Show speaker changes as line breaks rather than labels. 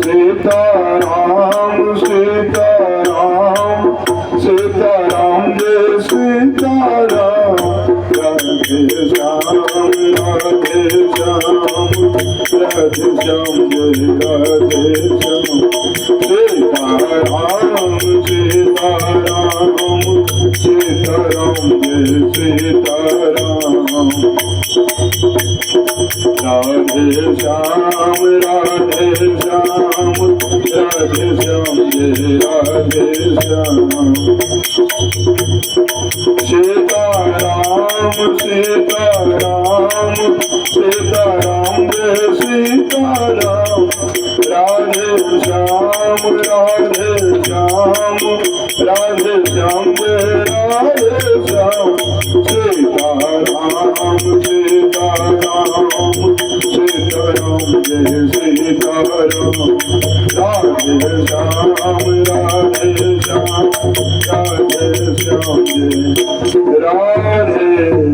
Sitaram Sitaram Sitaram Jai Sitaram Radhe Shyam Radhe Shyam Radhe Shyam Jai Radhe Shyam Sitaram Sitaram Sitaram Jai Sitaram Radhe Shyam Radhe Shyam Radhe Shyam Jai Radhe Shyam Sitaram Sitaram Sitaram Jai Sitaram Radhe Shyam Radhe Shyam Radhe Shyam Jai Radhe Shyam Sitaram Sitaram Sitaram Jai Sitaram Radhe Shyam Radhe Shyam Radhe Shyam Jai Radhe